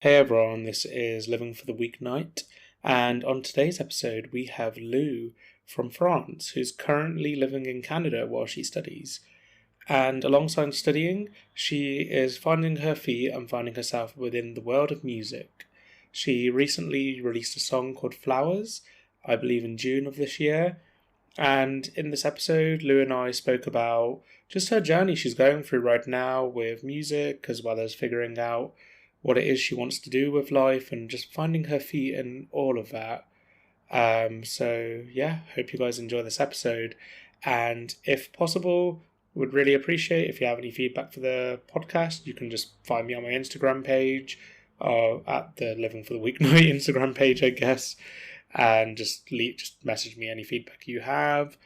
Hey everyone, this is Living for the Weeknight, and on today's episode we have Lou from France, who's currently living in Canada while she studies. And alongside studying, she is finding her feet and finding herself within the world of music. She recently released a song called Flowers, I believe in June of this year, and in this episode, Lou and I spoke about just her journey she's going through right now with music, as well as figuring out what it is she wants to do with life and just finding her feet and all of that. Hope you guys enjoy this episode. And if possible, would really appreciate if you have any feedback for the podcast. You can just find me on my Instagram page or at the Living for the Weeknight Instagram page, I guess, and just message me any feedback you have.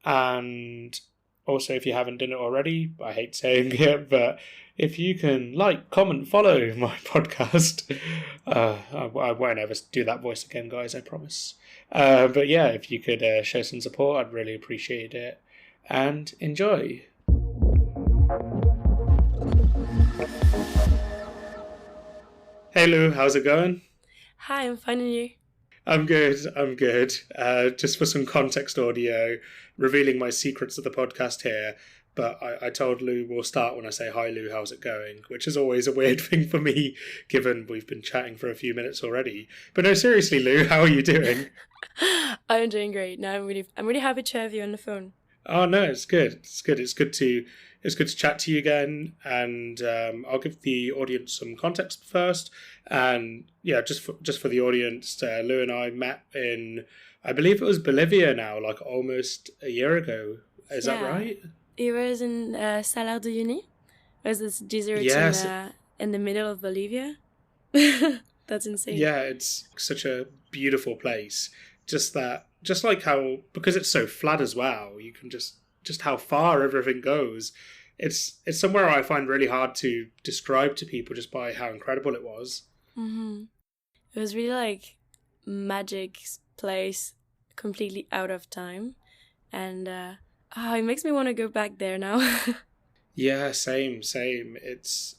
And also, if you haven't done it already, I hate saying it, but if you can comment, follow my podcast. I won't ever do that voice again, guys, I promise. But yeah, if you could show some support, I'd really appreciate it. And enjoy. Hey Lou, how's it going? Hi, I'm fine, and you? I'm good. Just for some context audio, revealing my secrets of the podcast here, but I told Lou we'll start when I say, hi Lou, how's it going? Which is always a weird thing for me, given we've been chatting for a few minutes already. But no, seriously, Lou, how are you doing? I'm doing great. No, I'm really happy to have you on the phone. Oh no, it's good. It's good to chat to you again, and I'll give the audience some context first. And yeah, just for the audience, Lou and I met in, I believe it was Bolivia now, like almost a year ago. Is that right? It was in Salar de Uyuni. It was this desert in the middle of Bolivia. That's insane. Yeah, it's such a beautiful place. Just like how, because it's so flat as well, you can just how far everything goes. It's somewhere I find really hard to describe to people just by how incredible it was. Mm-hmm. It was really like magic place, completely out of time, and it makes me want to go back there now. Yeah, same. It's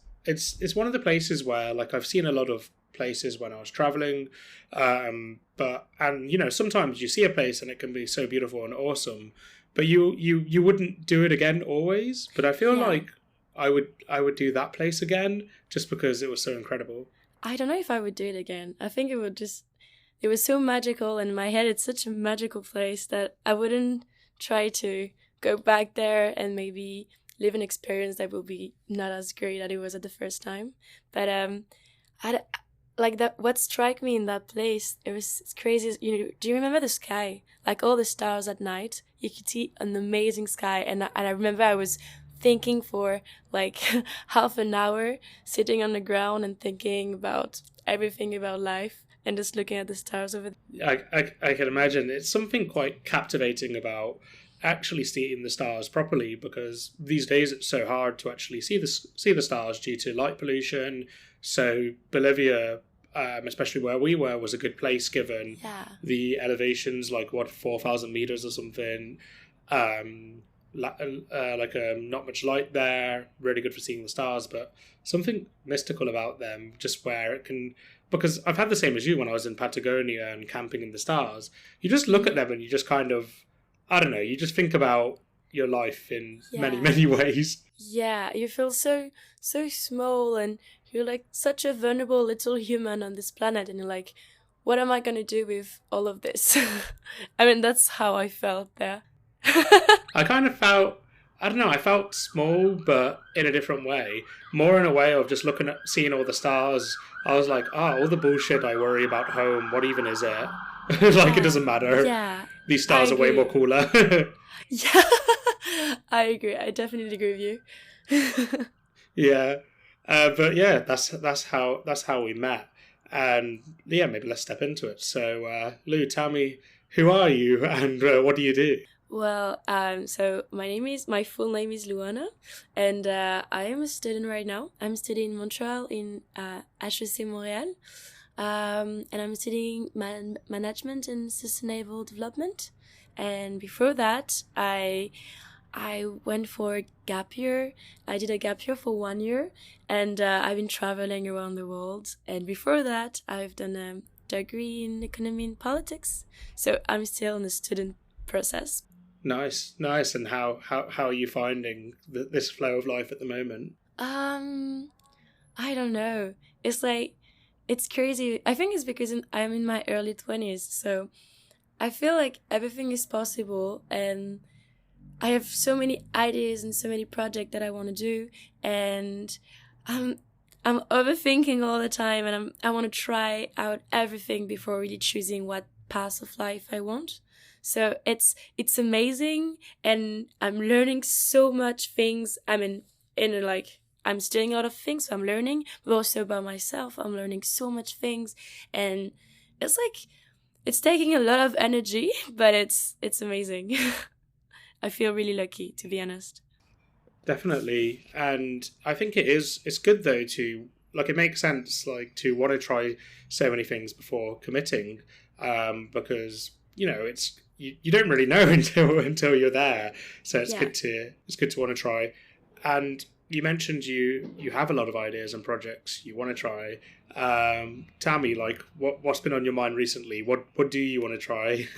one of the places where, like, I've seen a lot of places when I was traveling, but sometimes you see a place and it can be so beautiful and awesome, but you wouldn't do it again always. But I feel like I would do that place again just because it was so incredible. I don't know if I would do it again. I think it was so magical, and in my head it's such a magical place that I wouldn't try to go back there and maybe live an experience that will be not as great as it was at the first time. But like that, what struck me in that place, it's crazy. Do you remember the sky? Like all the stars at night, you could see an amazing sky, and I remember I was thinking for like half an hour, sitting on the ground and thinking about everything about life and just looking at the stars over there. I can imagine. It's something quite captivating about actually seeing the stars properly, because these days it's so hard to actually see the stars due to light pollution. So Bolivia, especially where we were, was a good place given the elevations, like 4,000 meters or something. Not much light there, really good for seeing the stars, but something mystical about them, just where it can, because I've had the same as you when I was in Patagonia and camping in the stars. You just look at them and you just kind of, I don't know, you just think about your life in many ways. Yeah, you feel so small, and you're like such a vulnerable little human on this planet, and you're like, what am I going to do with all of this? I mean, that's how I felt there. I kind of felt, I don't know, I felt small, but in a different way. More in a way of just seeing all the stars. I was like, all the bullshit I worry about home, what even is it? It doesn't matter. Yeah. These stars are way more cooler. Yeah, I agree. I definitely agree with you. Yeah. But yeah, that's how we met. And yeah, maybe let's step into it. So, Lou, tell me, who are you and what do you do? Well, so my full name is Luana, and I am a student right now. I'm studying in Montreal in HEC Montréal, and I'm studying management and sustainable development. And before that, I I went for a gap year. I did a gap year for 1 year, and I've been traveling around the world. And before that, I've done a degree in economy and politics. So I'm still in the student process. Nice, nice. And how are you finding this flow of life at the moment? I don't know. It's like, it's crazy. I think it's because I'm in my early 20s, so I feel like everything is possible, and I have so many ideas and so many projects that I want to do, and I'm I'm overthinking all the time, and I want to try out everything before really choosing what path of life I want. So it's amazing, and I'm learning so much things. I mean, I'm studying a lot of things, so I'm learning, but also about myself. I'm learning so much things, and it's like it's taking a lot of energy, but it's amazing. I feel really lucky, to be honest. Definitely. And I think it's good though to, like, it makes sense, like, to want to try so many things before committing, because, you don't really know until you're there. So Yeah. it's good to want to try. And you mentioned you have a lot of ideas and projects you want to try. Tell me, like, what's been on your mind recently? What do you want to try?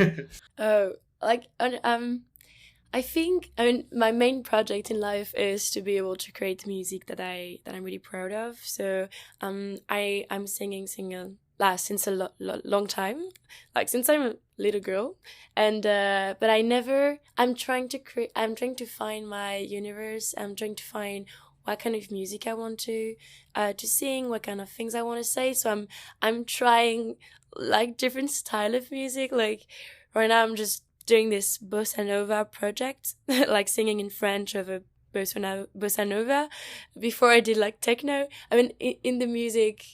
Oh, I mean, my main project in life is to be able to create music that I'm really proud of. So I'm singing since a long time, like since I'm a little girl, and but I'm trying to find my universe. I'm trying to find what kind of music I want to sing, what kind of things I want to say. So I'm trying like different style of music. Like right now, I'm just doing this bossa nova project, like singing in French over bossa nova. Before I did like techno. I mean, in the music,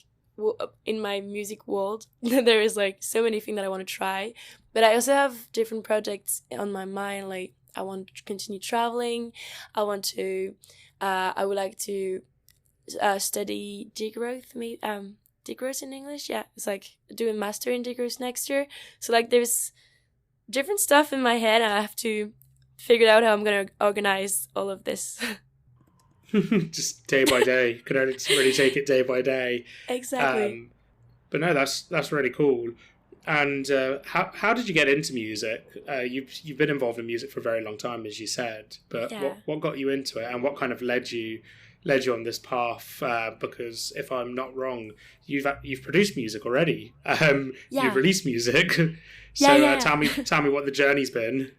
in my music world, there is like so many things that I want to try. But I also have different projects on my mind. Like I want to continue traveling. I would like to study degrowth. Degrowth in English. Yeah, it's like doing master in degrowth next year. So like there's different stuff in my head, and I have to figure out how I'm going to organize all of this. Just day by day. You can only really take it day by day. Exactly. But no, that's really cool. And how did you get into music? You've been involved in music for a very long time, as you said. But Yeah. what got you into it, and what kind of led you on this path? Because if I'm not wrong, you've produced music already. Yeah. You've released music. Yeah, So yeah. tell me what the journey's been.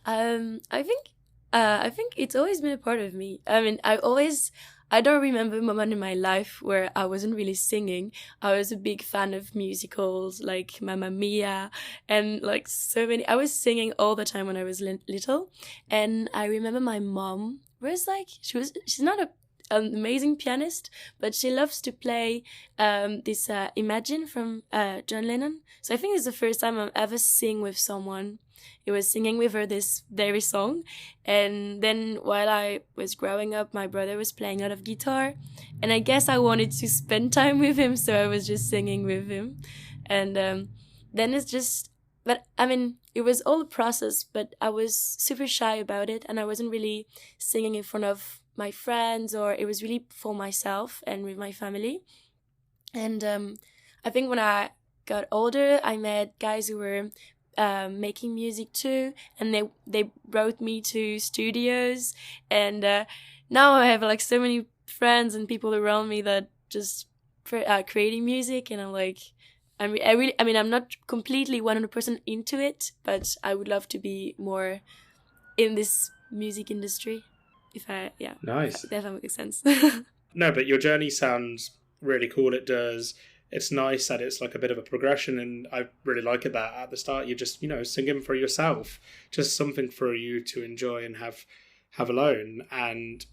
I think it's always been a part of me. I mean, I don't remember a moment in my life where I wasn't really singing. I was a big fan of musicals like Mamma Mia and like so many. I was singing all the time when I was little. And I remember my mom was like, she's not an amazing pianist, but she loves to play this Imagine from John Lennon. So I think it's the first time I've ever sing with someone. It was singing with her this very song. And then while I was growing up, my brother was playing a lot of guitar. And I guess I wanted to spend time with him, so I was just singing with him. And then it's just, but I mean, it was all a process, but I was super shy about it. And I wasn't really singing in front of my friends, or it was really for myself and with my family. And I think when I got older, I met guys who were making music too, and they brought me to studios, and now I have like so many friends and people around me that just creating music, and I'm like, I mean, I'm not completely 100% into it, but I would love to be more in this music industry. Nice. If that makes sense. No, but your journey sounds really cool. It does. It's nice that it's like a bit of a progression, and I really like it that at the start you're just singing for yourself, just something for you to enjoy and have alone. And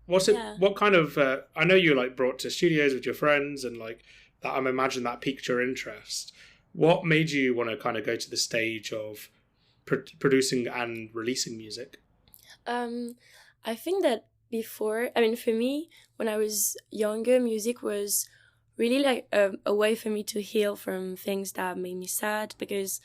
what's it? Yeah. What kind of? I know you like brought to studios with your friends, and like that. I imagine that piqued your interest. What made you want to kind of go to the stage of producing and releasing music? I think that before, I mean, for me, when I was younger, music was really like a way for me to heal from things that made me sad, because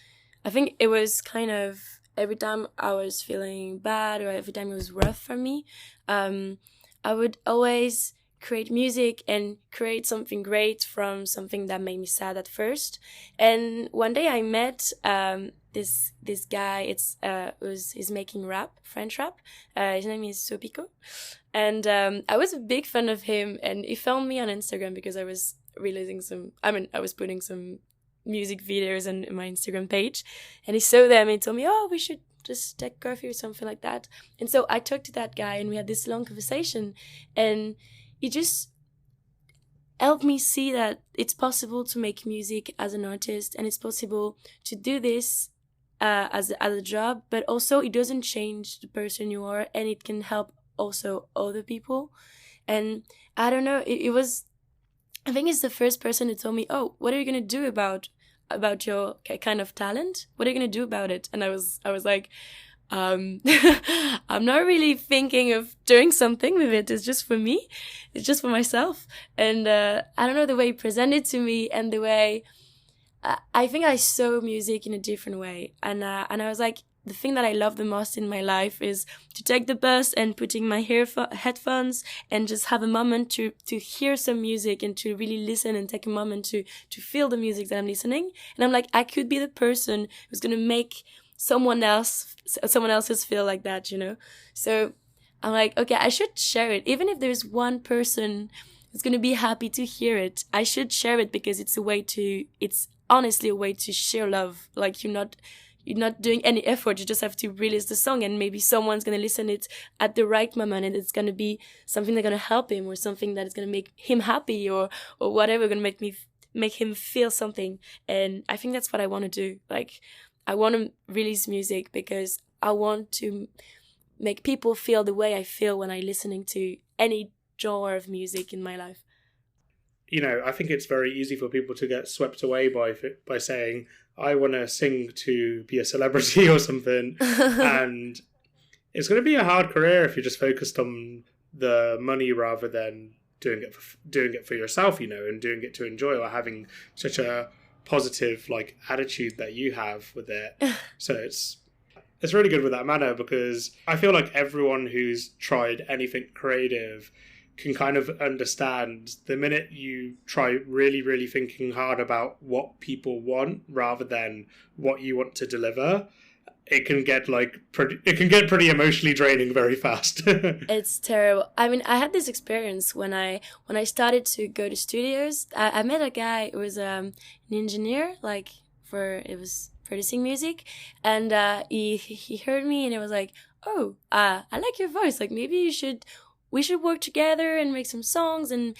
I think it was kind of every time I was feeling bad or every time it was rough for me, I would always create music and create something great from something that made me sad at first. And one day I met this guy. He's making rap, French rap. His name is Sopico, and I was a big fan of him. And he found me on Instagram because I was I was putting some music videos on my Instagram page, and he saw them and he told me, "Oh, we should just take coffee or something like that." And so I talked to that guy and we had this long conversation, and he just helped me see that it's possible to make music as an artist, and it's possible to do this as a job, but also it doesn't change the person you are, and it can help also other people. And I don't know, I think it's the first person who told me, "Oh, what are you gonna do about your kind of talent? What are you gonna do about it?" And I was like, I'm not really thinking of doing something with it. It's just for me. It's just for myself. And I don't know, the way he presented to me and the way I think I saw music in a different way. And I was like, the thing that I love the most in my life is to take the bus and putting my headphones and just have a moment to hear some music and to really listen and take a moment to feel the music that I'm listening. And I'm like, I could be the person who's going to make someone else's feel like that, you know? So I'm like, okay, I should share it. Even if there's one person who's going to be happy to hear it, I should share it because it's honestly a way to share love. Like, you're not doing any effort. You just have to release the song, and maybe someone's going to listen it at the right moment, and it's going to be something that's going to help him, or something that is going to make him happy, or whatever, going to make him feel something. And I think that's what I want to do. Like, I want to release music because I want to make people feel the way I feel when I'm listening to any genre of music in my life. You know, I think it's very easy for people to get swept away by saying, I want to sing to be a celebrity or something. And it's going to be a hard career if you're just focused on the money rather than doing it for yourself, you know, and doing it to enjoy, or having such a positive like attitude that you have with it. So it's really good with that manner, because I feel like everyone who's tried anything creative can kind of understand the minute you try really, really thinking hard about what people want rather than what you want to deliver, it can get pretty emotionally draining very fast. It's terrible. I mean, I had this experience when I started to go to studios. I met a guy who was an engineer, it was producing music, and he heard me and he was like, "Oh, I like your voice. Like, maybe we should work together and make some songs, and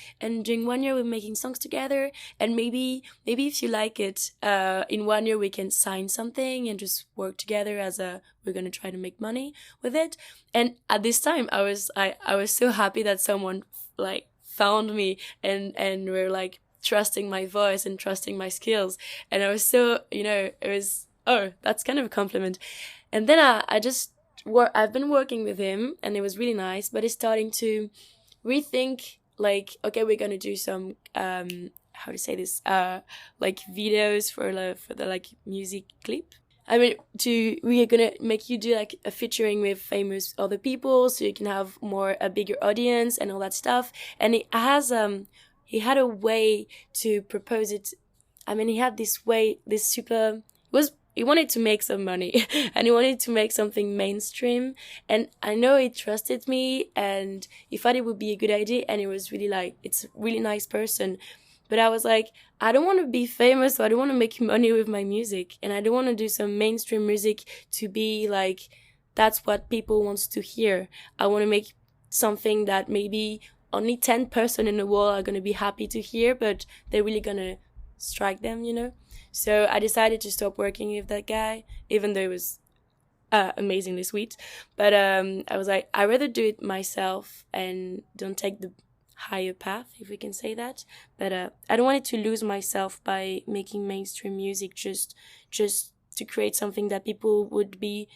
during 1 year we're making songs together, and maybe if you like it, in 1 year we can sign something and just work together we're gonna try to make money with it." And at this time I was so happy that someone like found me and were like trusting my voice and trusting my skills, and I was so, you know, it was, oh, that's kind of a compliment. And then I've been working with him, and it was really nice, but it's starting to rethink, like, okay, we're going to do some, how to say this, like videos for the like music clip. I mean, we are going to make you do like a featuring with famous other people, so you can have a bigger audience and all that stuff. And he had a way to propose it. I mean, he had he wanted to make some money and he wanted to make something mainstream. And I know he trusted me and he thought it would be a good idea. And it was really it's a really nice person. But I was like, I don't want to be famous, so I don't want to make money with my music. And I don't want to do some mainstream music to be like, that's what people want to hear. I want to make something that maybe only 10% in the world are going to be happy to hear, but they're really going to strike them, you know? So I decided to stop working with that guy, even though it was amazingly sweet. But I was like, I'd rather do it myself and don't take the higher path, if we can say that. But I don't want it to lose myself by making mainstream music just to create something that people would be,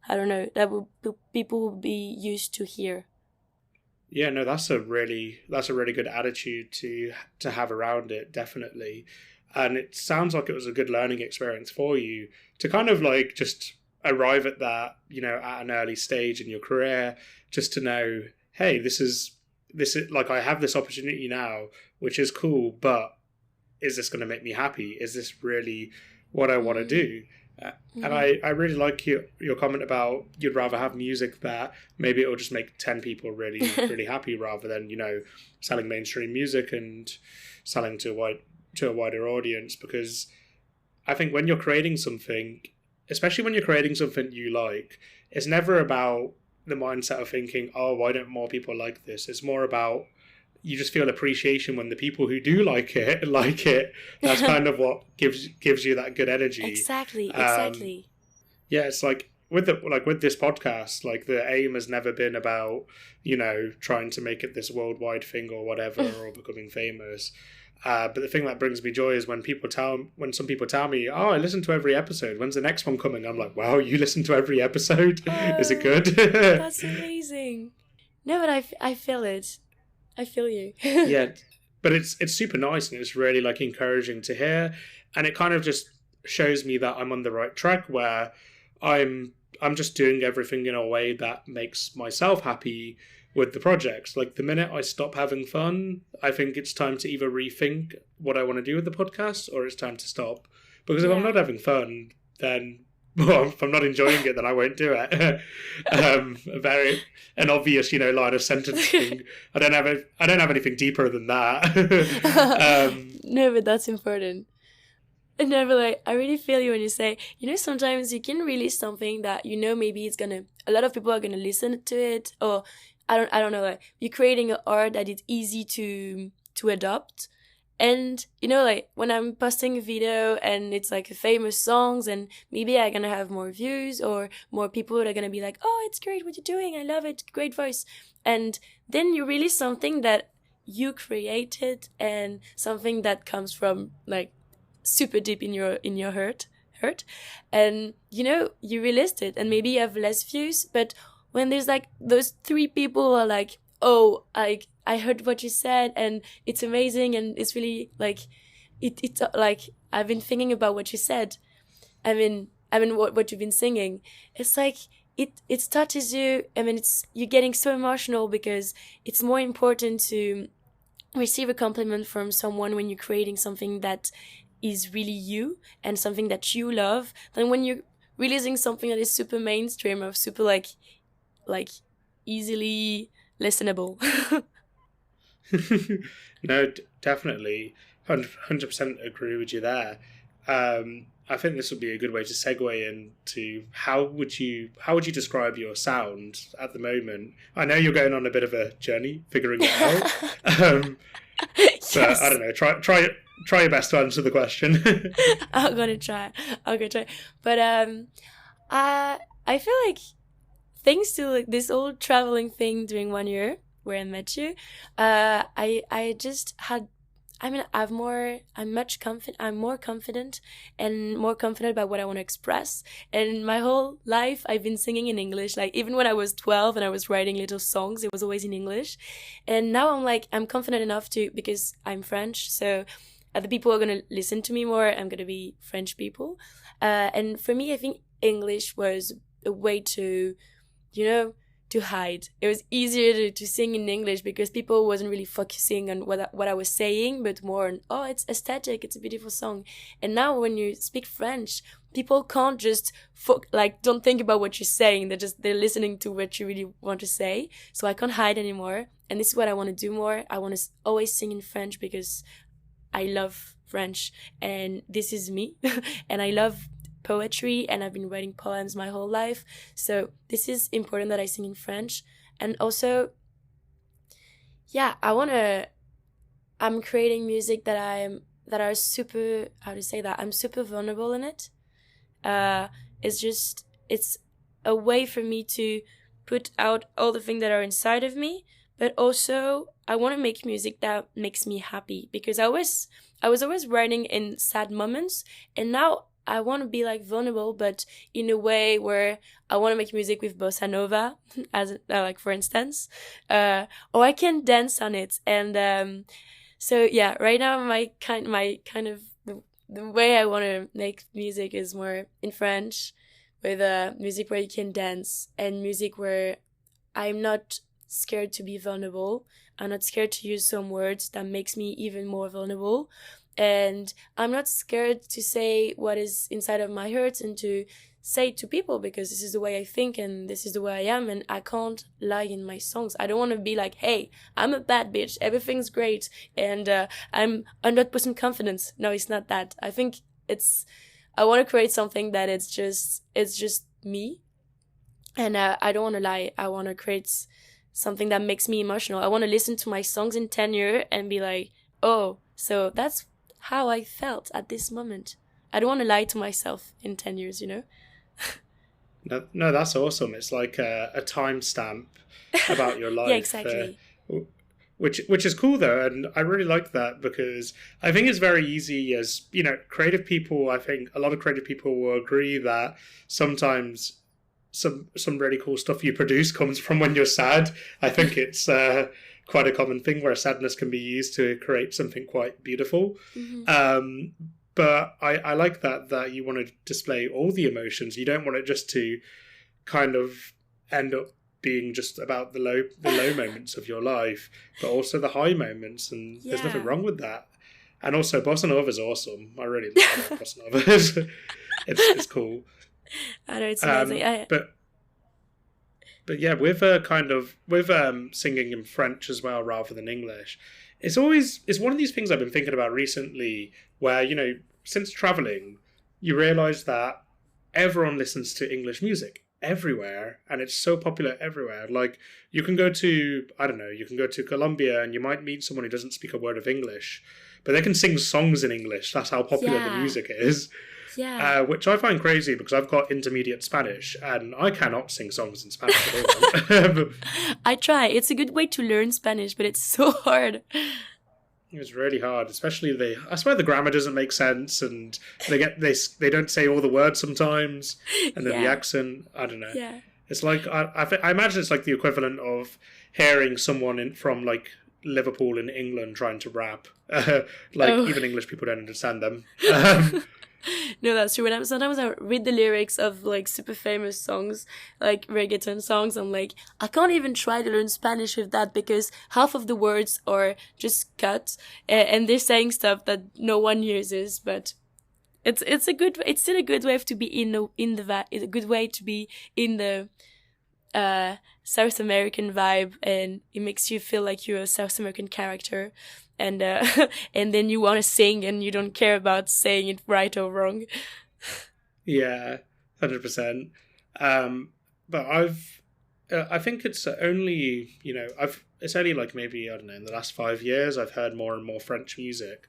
I don't know, people would be used to hear. Yeah, no, that's a really good attitude to have around it, definitely. And it sounds like it was a good learning experience for you to kind of like just arrive at that, at an early stage in your career, just to know, hey, this is like, I have this opportunity now, which is cool, but is this going to make me happy? Is this really what I want to do? And I really like your comment about you'd rather have music that maybe it'll just make 10 people really, really happy, rather than, selling mainstream music and selling to a wider audience. Because I think when you're creating something, especially when you're creating something you like, it's never about the mindset of thinking, oh, why don't more people like this? It's more about, you just feel appreciation when the people who do like it. That's kind of what gives you that good energy. Exactly. Yeah, it's like with this podcast, like, the aim has never been about, trying to make it this worldwide thing or whatever, or becoming famous. But the thing that brings me joy is when some people tell me, oh, I listen to every episode, when's the next one coming? I'm like, wow, you listen to every episode? Is it good? That's amazing. No, but I feel it. I feel you. Yeah, but it's super nice, and it's really, like, encouraging to hear, and it kind of just shows me that I'm on the right track, where I'm just doing everything in a way that makes myself happy with the projects. Like, the minute I stop having fun, I think it's time to either rethink what I want to do with the podcast, or it's time to stop. Because if I'm not having fun, then, well, if I'm not enjoying it, then I won't do it. An obvious, line of sentencing. I don't have anything deeper than that. No, but that's important. And never, like, I really feel you when you say, sometimes you can release something that, maybe a lot of people are gonna listen to it, or I don't know, like, you're creating an art that is easy to adopt. And, like, when I'm posting a video and it's, like, famous songs, and maybe I'm gonna have more views, or more people that are gonna be like, oh, it's great what you're doing, I love it, great voice. And then you release something that you created, and something that comes from, like, super deep in your hurt, and, you released it, and maybe you have less views, but when there's, like, those 3 people are like, oh, I heard what you said, and it's amazing, and it's really, like, it's like, I've been thinking about what you said. I mean what you've been singing. It's like, it touches you. I mean, you're getting so emotional, because it's more important to receive a compliment from someone when you're creating something that is really you, and something that you love, than when you're releasing something that is super mainstream, or super, like easily listenable. No, definitely, 100% agree with you there. I think this would be a good way to segue into how would you describe your sound at the moment? I know you're going on a bit of a journey figuring it out. Yes. But I don't know. Try your best to answer the question. I'm gonna try. But I feel like, thanks to, like, this whole traveling thing during 1 year where I met you, I just had, I'm more confident, and more confident about what I want to express. And my whole life I've been singing in English. Like, even when I was 12 and I was writing little songs, it was always in English. And now I'm confident enough to, because I'm French, so the people who are going to listen to me more, I'm going to be French people. And for me, I think English was a way to, to hide. It was easier to sing in English, because people wasn't really focusing on what I was saying, but more on, oh, it's aesthetic, it's a beautiful song. And now when you speak French, people can't just don't think about what you're saying. They're listening to what you really want to say. So I can't hide anymore. And this is what I want to do more. I want to always sing in French, because I love French, and this is me. And I love poetry, and I've been writing poems my whole life, so this is important that I sing in French. And also, yeah, I'm creating music that are super, how to say that, I'm super vulnerable in it. It's a way for me to put out all the things that are inside of me, but also I want to make music that makes me happy, because I was always writing in sad moments, and now I want to be, like, vulnerable, but in a way where I want to make music with bossa nova, as like, for instance, or I can dance on it. And so yeah, right now my kind of the way I want to make music is more in French, with music where you can dance, and music where I'm not scared to be vulnerable. I'm not scared to use some words that makes me even more vulnerable. And I'm not scared to say what is inside of my heart and to say it to people, because this is the way I think and this is the way I am, and I can't lie in my songs. I don't want to be like, hey, I'm a bad bitch, everything's great, and I'm 100% confident. No, it's not that. I think I want to create something that it's just me, and I don't want to lie. I want to create something that makes me emotional. I want to listen to my songs in 10 years and be like, oh, so that's how I felt at this moment. I don't want to lie to myself in 10 years, you know? No, that's awesome. It's like a timestamp about your life. Yeah, exactly. Which is cool though, and I really like that, because I think it's very easy as, creative people. I think a lot of creative people will agree that sometimes some really cool stuff you produce comes from when you're sad. I think it's quite a common thing where sadness can be used to create something quite beautiful. Mm-hmm. But I like that you want to display all the emotions. You don't want it just to kind of end up being just about the low moments of your life, but also the high moments, and there's nothing wrong with that. And also, bossa nova is awesome. I really love bossa nova. It's cool. I know, it's amazing. But yeah, with singing in French as well rather than English, it's one of these things I've been thinking about recently, where, since traveling, you realize that everyone listens to English music everywhere, and it's so popular everywhere. Like, you can go to Colombia and you might meet someone who doesn't speak a word of English, but they can sing songs in English. That's how popular the music is. Yeah. Which I find crazy, because I've got intermediate Spanish and I cannot sing songs in Spanish at all. I try. It's a good way to learn Spanish, but it's so hard. It's really hard, especially I swear the grammar doesn't make sense, and they don't say all the words sometimes, and then the accent, I don't know. Yeah. It's like I imagine it's like the equivalent of hearing someone from like Liverpool in England trying to rap. Even English people don't understand them. No, that's true. Sometimes I read the lyrics of like super famous songs, like reggaeton songs. I'm like, I can't even try to learn Spanish with that, because half of the words are just cut, and they're saying stuff that no one uses. But it's still a good way to be a good way to be in the South American vibe, and it makes you feel like you're a South American character. And and then you want to sing, and you don't care about saying it right or wrong. Yeah, 100%. But I think it's only it's only like maybe, I don't know, in the last 5 years I've heard more and more French music,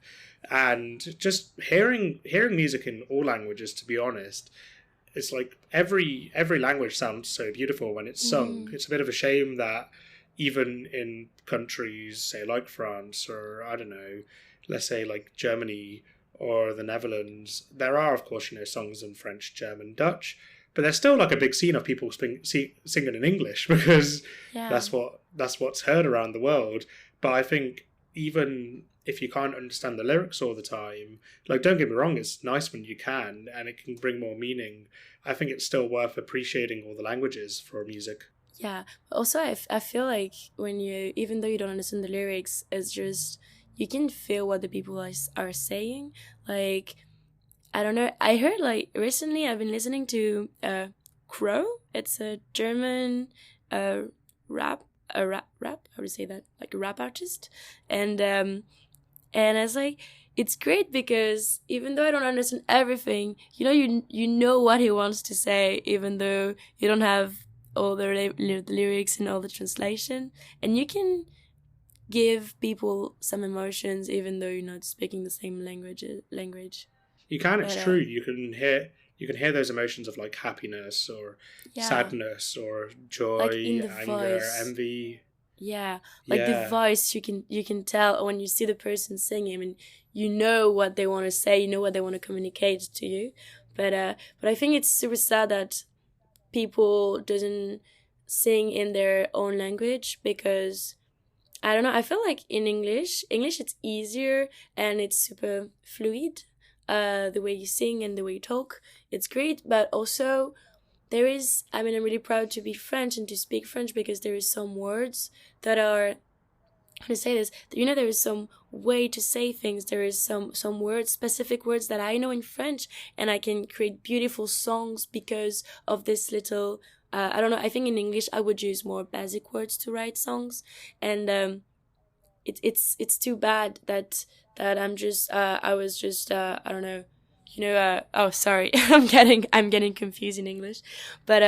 and just hearing music in all languages. To be honest, it's like every language sounds so beautiful when it's sung. It's a bit of a shame that even in countries, say, like France, or, I don't know, let's say like Germany or the Netherlands, there are, of course, songs in French, German, Dutch, but there's still like a big scene of people singing in English, because that's what's heard around the world. But I think even if you can't understand the lyrics all the time, like, don't get me wrong, it's nice when you can, and it can bring more meaning. I think it's still worth appreciating all the languages for music. Yeah, also I feel like even though you don't understand the lyrics, it's just, you can feel what the people are saying. Like, I don't know, I heard, like, recently I've been listening to Crow. It's a German rap, how do you say that? Like a rap artist. And I was like, it's great, because even though I don't understand everything, you know what he wants to say, even though you don't have all the lyrics and all the translation, and you can give people some emotions even though you're not speaking the same language. You can. It's true. You can hear those emotions of like happiness or sadness or joy, like anger, voice. Envy. Yeah, like the voice, you can tell when you see the person singing, and you know what they want to say, you know what they want to communicate to you. But I think it's super sad that people doesn't sing in their own language, because I don't know, I feel like in English it's easier and it's super fluid, the way you sing and the way you talk, it's great. But also there is, I mean, I'm really proud to be French and to speak French, because there is some words that are, how to say this, you know, there is some way to say things. There is some words, specific words that I know in French, and I can create beautiful songs because of this little, I don't know, I think in English I would use more basic words to write songs. And it's too bad that I'm just, I was just, I don't know, you know, oh, sorry, I'm getting confused in English, but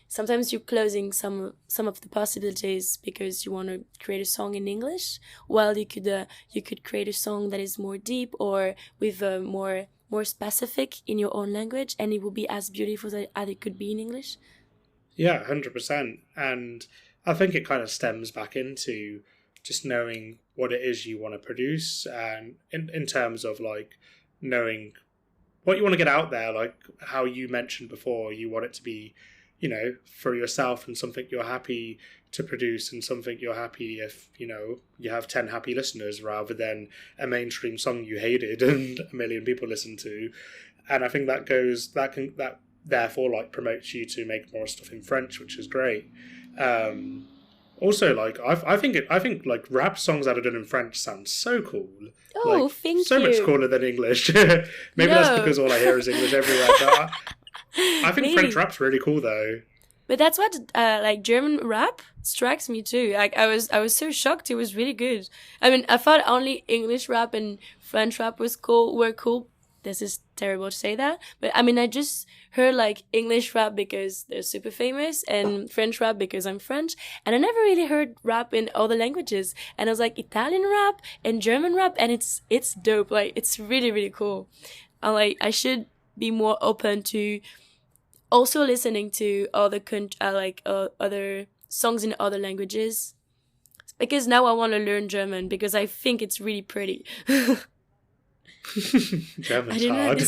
sometimes you're closing some of the possibilities because you want to create a song in English, while you could create a song that is more deep, or with more specific in your own language, and it will be as beautiful as it could be in English. Yeah, 100%. And I think it kind of stems back into just knowing what it is you want to produce, and in terms of like knowing what you want to get out there, like how you mentioned before, you want it to be, you know, for yourself and something you're happy to produce, and something you're happy if, you know, you have 10 happy listeners rather than a mainstream song you hated and a million people listen to. And I think that therefore like promotes you to make more stuff in French, which is great. Also, like I think like rap songs that are done in French sound so cool. Oh, like, thank so you. Much cooler than English. Maybe that's because all I hear is English everywhere. But I think French rap's really cool though. But that's what like German rap strikes me too. Like I was so shocked. It was really good. I mean, I thought only English rap and French rap were cool. This is terrible to say that, but I mean, I just heard like English rap because they're super famous, and French rap because I'm French, and I never really heard rap in other languages. And I was like, Italian rap and German rap, and it's dope. Like, it's really, really cool. I should be more open to also listening to other other songs in other languages, because now I want to learn German because I think it's really pretty. German's hard.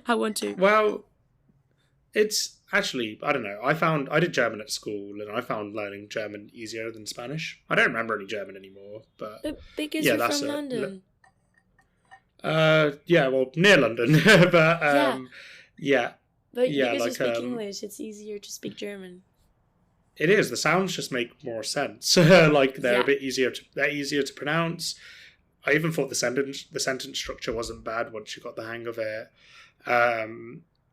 I want to. Well, it's actually, I don't know. I did German at school, and I found learning German easier than Spanish. I don't remember any German anymore, but because you're from London. Yeah, well, near London, but yeah. But yeah, because like, you speak English, it's easier to speak German. It is. The sounds just make more sense. Like they're a bit easier to pronounce. I even thought the sentence structure wasn't bad once you got the hang of it.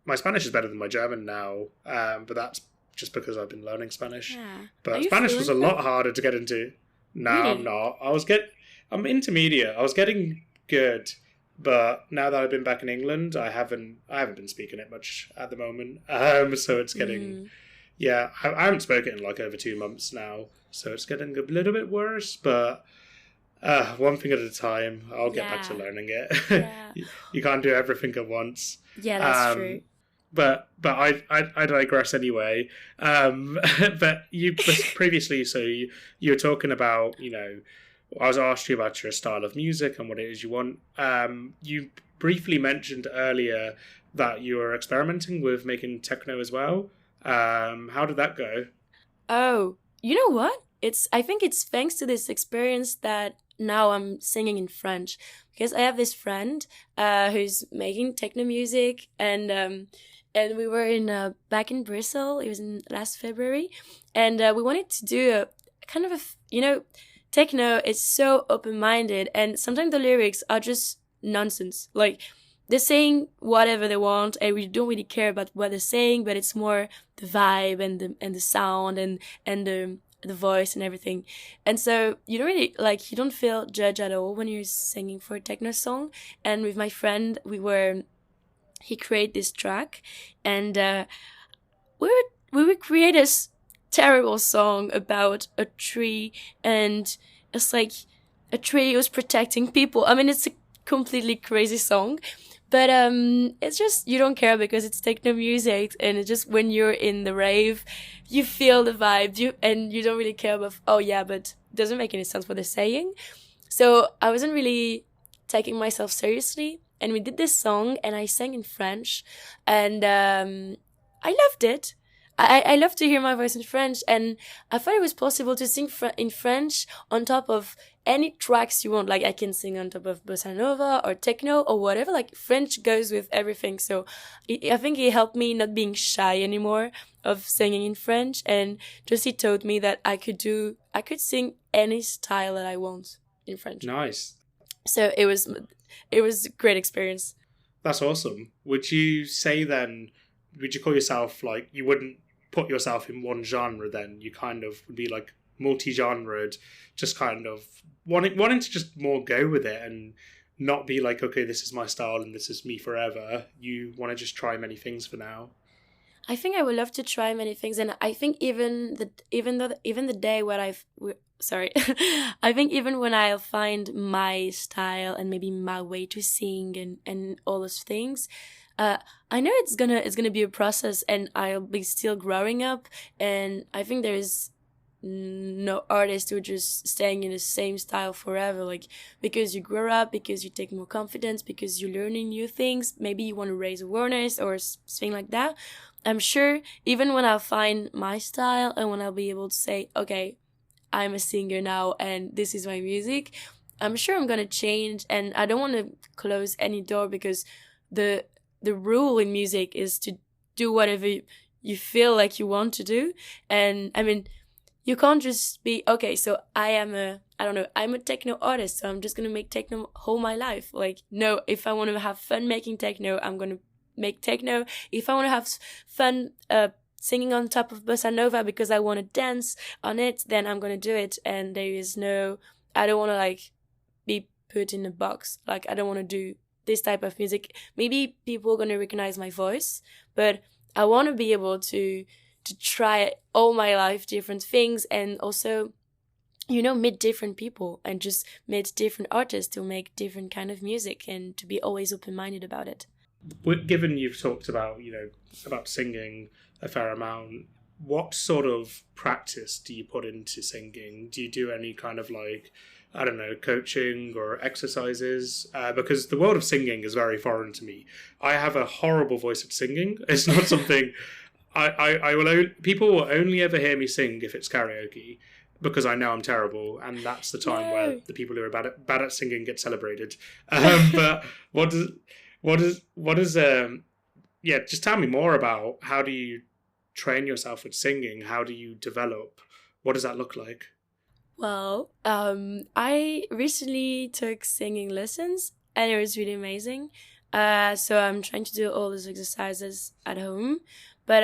My Spanish is better than my German now, but that's just because I've been learning Spanish. Yeah. But Spanish was a lot harder to get into. No, really? I'm not. I'm intermediate. I was getting good, but now that I've been back in England, I haven't been speaking it much at the moment. So it's getting, I haven't spoken in like over 2 months now, so it's getting a little bit worse, but. One thing at a time. I'll get back to learning it. Yeah. You can't do everything at once. Yeah, that's true. But I digress anyway. But you previously, so you were talking about, you know, I was asked you about your style of music and what it is you want. You briefly mentioned earlier that you were experimenting with making techno as well. How did that go? Oh, you know what? I think it's thanks to this experience that now I'm singing in French, because I have this friend who's making techno music, and we were back in Bristol. It was in last February, and we wanted to do a kind of techno is so open-minded, and sometimes the lyrics are just nonsense. Like, they're saying whatever they want, and we don't really care about what they're saying, but it's more the vibe and the sound and the voice and everything. And so you don't feel judged at all when you're singing for a techno song. And with my friend, he created this track, and we would create this terrible song about a tree, and it's like a tree was protecting people. I mean, it's a completely crazy song, but it's just, you don't care because it's techno music, and it's just when you're in the rave, you feel the vibe, and you don't really care about, but it doesn't make any sense what they're saying. So I wasn't really taking myself seriously, and we did this song, and I sang in French, and I loved it. I love to hear my voice in French, and I thought it was possible to sing in French on top of any tracks you want. Like I can sing on top of bossa nova or techno or whatever. Like French goes with everything. So I think it helped me not being shy anymore of singing in French, and just it taught me that I could sing any style that I want in French. Nice. So it was a great experience. That's awesome. Would you say then, would you call yourself like, you wouldn't put yourself in one genre then? You kind of would be like multi-genred, just kind of wanting to just more go with it and not be like, okay, this is my style and this is me forever. You want to just try many things for now? I think I would love to try many things, and I think even the day when I think even when I'll find my style and maybe my way to sing and all those things, I know it's gonna be a process, and I'll be still growing up, and I think there's no artist who are just staying in the same style forever, like because you grow up, because you take more confidence, because you're learning new things, maybe you want to raise awareness or something like that. I'm sure even when I'll find my style and when I'll be able to say, okay, I'm a singer now and this is my music, I'm sure I'm gonna change, and I don't want to close any door, because the rule in music is to do whatever you feel like you want to do. And I mean, you can't just be, okay, so I'm a techno artist, so I'm just gonna make techno all my life. Like, no, if I want to have fun making techno, I'm gonna make techno. If I want to have fun singing on top of bossa nova because I want to dance on it, then I'm gonna do it. And I don't want to like be put in a box. Like, I don't want to do this type of music. Maybe people are gonna recognize my voice, but I want to be able to try all my life different things, and also, meet different people and just meet different artists to make different kind of music, and to be always open-minded about it. Given you've talked about, about singing a fair amount, what sort of practice do you put into singing? Do you do any kind of like, I don't know, coaching or exercises? Because the world of singing is very foreign to me. I have a horrible voice at singing. It's not something people will only ever hear me sing if it's karaoke, because I know I'm terrible, and that's the time where the people who are bad at singing get celebrated. But just tell me more about, how do you train yourself with singing? How do you develop? What does that look like? Well, I recently took singing lessons, and it was really amazing. So I'm trying to do all those exercises at home. But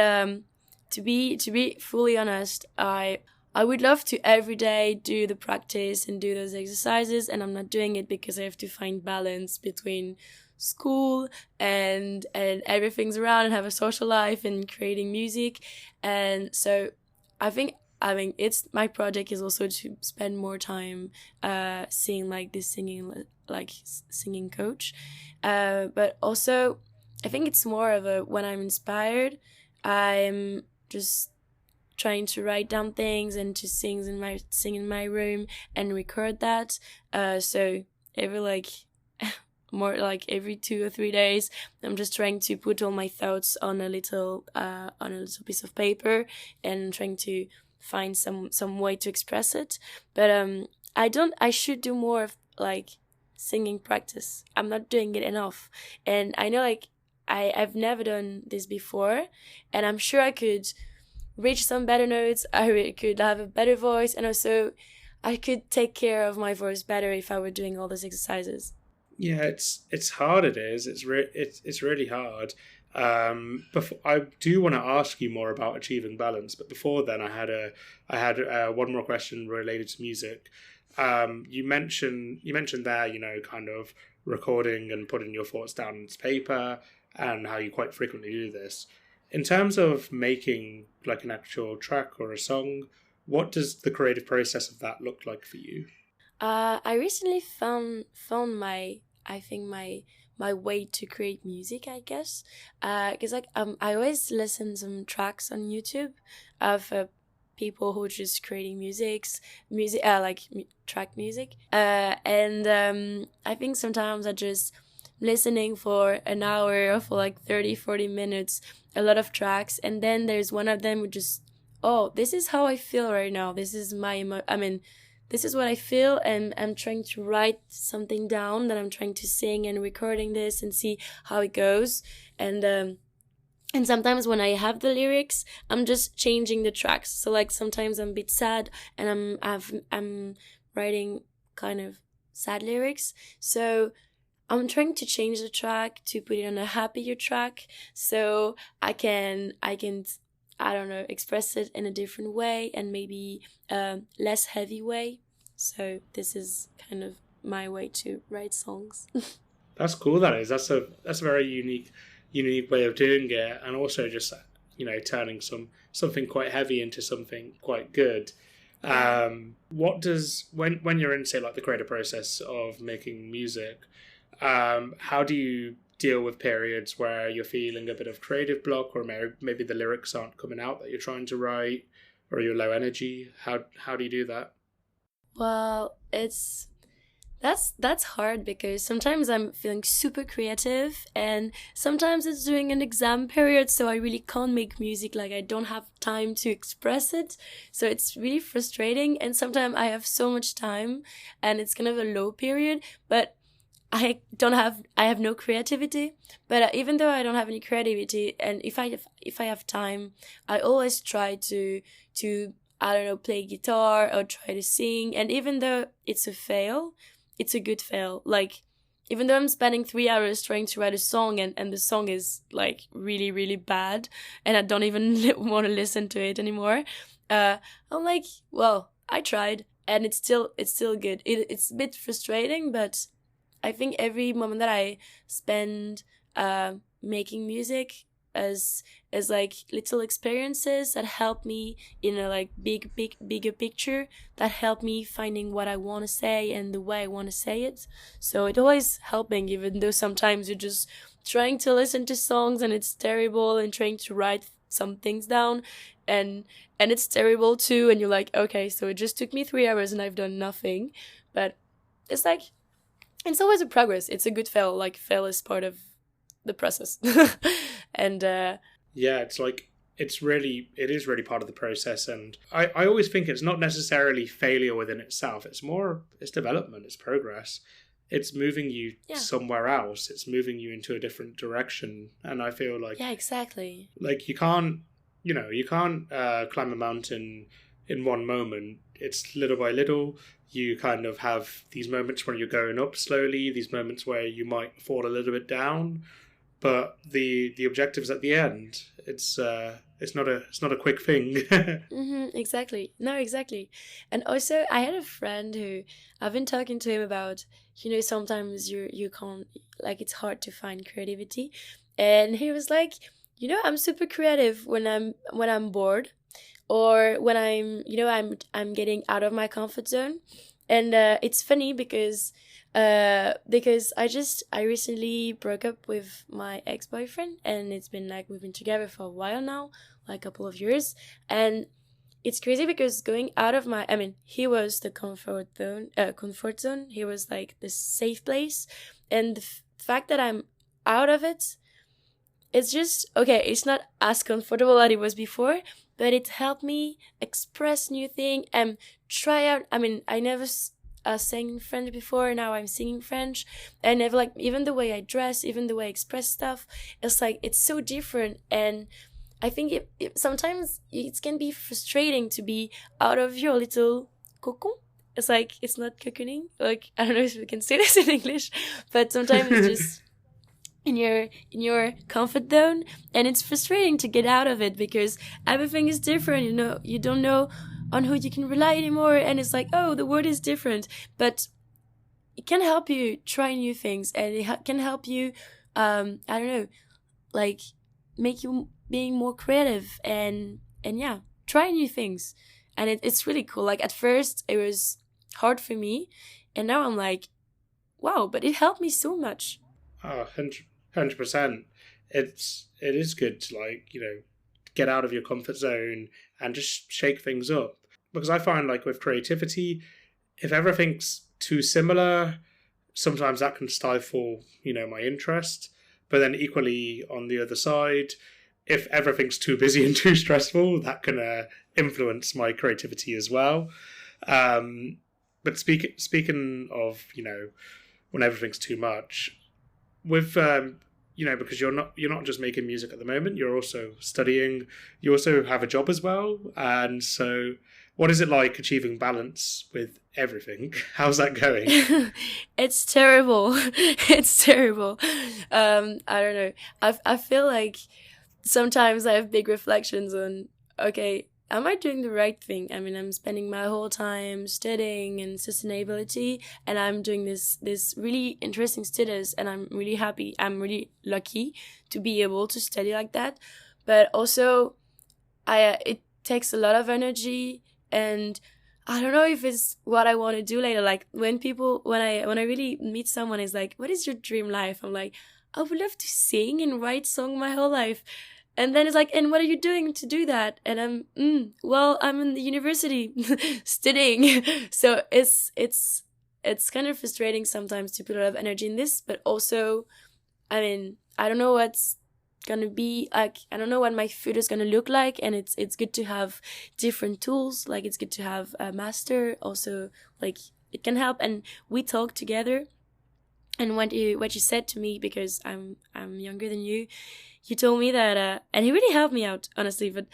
to be fully honest, I would love to every day do the practice and do those exercises, and I'm not doing it because I have to find balance between school and everything's around, and have a social life and creating music. And so I mean, it's my project is also to spend more time seeing like this singing coach, but also I think it's more of a, when I'm inspired, I'm just trying to write down things and to sing in my room and record that. So every 2 or 3 days, I'm just trying to put all my thoughts on a little piece of paper, and trying to find some way to express it. But I should do more of like singing practice. I'm not doing it enough, and I know like I've never done this before, and I'm sure I could reach some better notes. I could have a better voice, and also I could take care of my voice better if I were doing all those exercises. Yeah, it's hard. It is. It's really hard. Before, I do want to ask you more about achieving balance, but before then, I had one more question related to music. You mentioned there, kind of recording and putting your thoughts down on paper, and how you quite frequently do this. In terms of making like an actual track or a song, what does the creative process of that look like for you? I recently found my way to create music, I guess. Because I always listen some tracks on YouTube of people who are just creating track music. And I think sometimes I just listening for an hour or for like 30-40 minutes, a lot of tracks, and then there's one of them which just, oh, this is how I feel right now, this is this is what I feel, and I'm trying to write something down that I'm trying to sing and recording this and see how it goes. And sometimes when I have the lyrics, I'm just changing the tracks. So like sometimes I'm a bit sad and I'm writing kind of sad lyrics. So I'm trying to change the track to put it on a happier track, so I can I don't know, express it in a different way and maybe less heavy way. So this is kind of my way to write songs. That's cool. That is. That's a very unique way of doing it, and also just turning something quite heavy into something quite good. What does when you're in, say, like the creative process of making music, how do you deal with periods where you're feeling a bit of creative block, or maybe the lyrics aren't coming out that you're trying to write, or you're low energy? How do you do that? Well, that's hard because sometimes I'm feeling super creative and sometimes it's during an exam period, so I really can't make music, like I don't have time to express it. So it's really frustrating, and sometimes I have so much time and it's kind of a low period, but I have no creativity. But even though I don't have any creativity, and if I have time, I always try to I don't know, play guitar or try to sing. And even though it's a fail, it's a good fail. Like, even though I'm spending 3 hours trying to write a song and the song is like really, really bad and I don't even want to listen to it anymore, I'm like, well, I tried and it's still good. It's a bit frustrating, but I think every moment that I spend making music as like little experiences that help me in a like bigger picture, that help me finding what I want to say and the way I want to say it. So it's always helping, even though sometimes you're just trying to listen to songs and it's terrible, and trying to write some things down and it's terrible too, and you're like, okay, so it just took me 3 hours and I've done nothing. But it's like, it's always a progress. It's a good fail. Like, fail is part of the process. And yeah, it's like it is really part of the process, and I always think it's not necessarily failure within itself. It's development, it's progress, it's moving you somewhere else, it's moving you into a different direction. And I feel like, yeah, exactly, like you can't climb a mountain in one moment. It's little by little. You kind of have these moments where you're going up slowly, these moments where you might fall a little bit down, but the objective's at the end. It's not a quick thing. Exactly. No, exactly. And also, I had a friend who I've been talking to him about. Sometimes you can't, like, it's hard to find creativity, and he was like, I'm super creative when I'm bored, or when I'm getting out of my comfort zone. And it's funny because I recently broke up with my ex-boyfriend, and it's been like, we've been together for a while now, like a couple of years. And it's crazy because going out of he was the comfort zone, he was like the safe place, and the fact that I'm out of it, it's just, okay, it's not as comfortable as it was before, but it helped me express new things and try out. I never sang in French before. Now I'm singing French. I never, like, even the way I dress, even the way I express stuff, it's like, it's so different. And I think sometimes it can be frustrating to be out of your little cocon. It's like, it's not cocooning. Like, I don't know if we can say this in English, but sometimes it's just in your comfort zone, and it's frustrating to get out of it because everything is different. You don't know on who you can rely anymore, and it's like, oh, the world is different. But it can help you try new things, and it can help you I don't know, like, make you being more creative, and yeah, try new things. And it's really cool. Like, at first it was hard for me, and now I'm like, wow, but it helped me so much. 100%. It is good to, like, get out of your comfort zone and just shake things up. Because I find, like, with creativity, if everything's too similar, sometimes that can stifle, my interest. But then equally on the other side, if everything's too busy and too stressful, that can influence my creativity as well. But speaking of, when everything's too much, with because you're not just making music at the moment, you're also studying, you also have a job as well, and so what is it like achieving balance with everything? How's that going? It's terrible. It's terrible. I don't know. I feel like sometimes I have big reflections on, okay, am I doing the right thing? I mean, I'm spending my whole time studying and sustainability, and I'm doing this really interesting studies, and I'm really happy. I'm really lucky to be able to study like that. But also, it takes a lot of energy, and I don't know if it's what I want to do later. Like when I really meet someone, is like, what is your dream life? I'm like, I would love to sing and write song my whole life. And then it's like, and what are you doing to do that? And I'm in the university studying. So it's kind of frustrating sometimes to put a lot of energy in this, but also, I mean, I don't know what's gonna be like. I don't know what my future is gonna look like, and it's good to have different tools. Like it's good to have a master. Also, like it can help. And we talk together. And what you said to me, because I'm younger than you, you told me that, and it really helped me out, honestly. But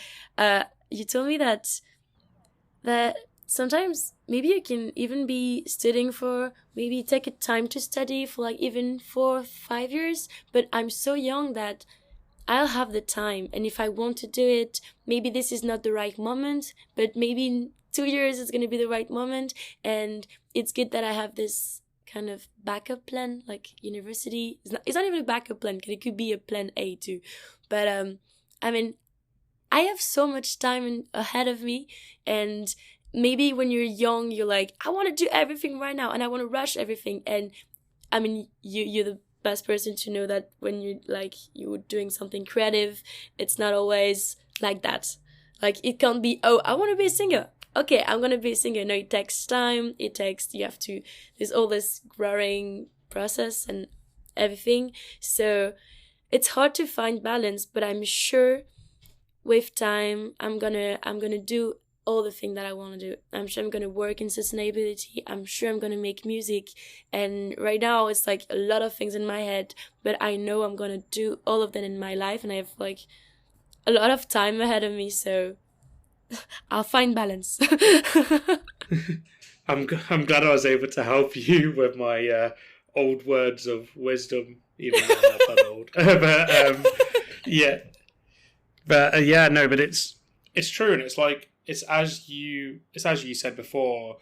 you told me that sometimes maybe you can even be studying for, maybe take a time to study for like even 4 or 5 years. But I'm so young that I'll have the time, and if I want to do it, maybe this is not the right moment, but maybe in 2 years it's gonna be the right moment. And it's good that I have this kind of backup plan, like university. It's not even a backup plan, because it could be a plan A too. But I mean, I have so much time ahead of me, and maybe when you're young, you're like, I want to do everything right now, and I want to rush everything. And I mean, you're the best person to know that when you're doing something creative, it's not always like that. Like it can't be, oh, I want to be a singer. Okay, I'm gonna be a singer. No, it takes time. There's all this growing process and everything. So it's hard to find balance, but I'm sure with time, I'm gonna do all the things that I want to do. I'm sure I'm gonna work in sustainability. I'm sure I'm gonna make music. And right now, it's like a lot of things in my head, but I know I'm gonna do all of that in my life, and I have like a lot of time ahead of me. So I'll find balance. I'm glad I was able to help you with my old words of wisdom, even though I'm not that old. Yeah, but but it's true, and it's like it's as you said before.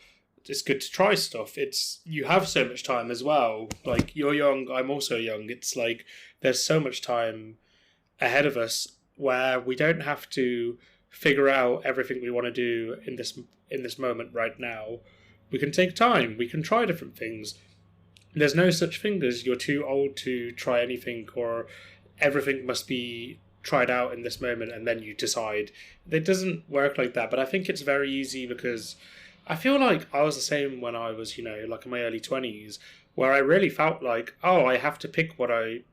It's good to try stuff. You have so much time as well. Like you're young, I'm also young. It's like there's so much time ahead of us where we don't have to figure out everything we want to do in this moment right now. We can take time. We can try different things. There's no such thing as you're too old to try anything, or everything must be tried out in this moment and then you decide. It doesn't work like that. But I think it's very easy, because I feel like I was the same when I was, like in my early 20s, where I really felt like, oh, I have to pick what I'm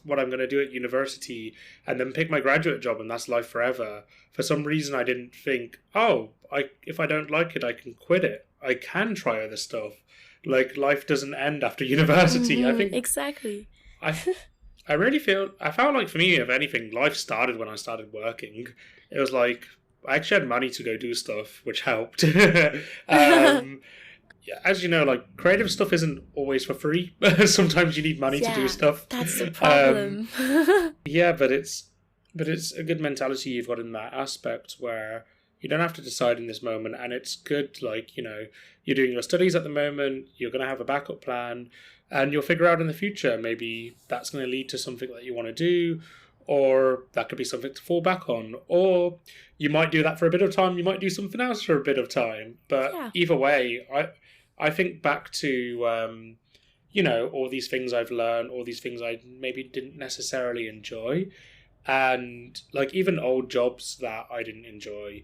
going to do at university, and then pick my graduate job, and that's life forever. For some reason, I didn't think, if I don't like it, I can quit it. I can try other stuff. Like life doesn't end after university. Mm-hmm, I think exactly. I felt like for me, if anything, life started when I started working. It was like I actually had money to go do stuff, which helped. As you know, like creative stuff isn't always for free. Sometimes you need money to do stuff. That's the problem. But it's a good mentality you've got in that aspect, where you don't have to decide in this moment, and it's good. Like you're doing your studies at the moment. You're going to have a backup plan, and you'll figure out in the future maybe that's going to lead to something that you want to do, or that could be something to fall back on, or you might do that for a bit of time. You might do something else for a bit of time. But either way, I think back to, all these things I've learned, all these things I maybe didn't necessarily enjoy, and like even old jobs that I didn't enjoy.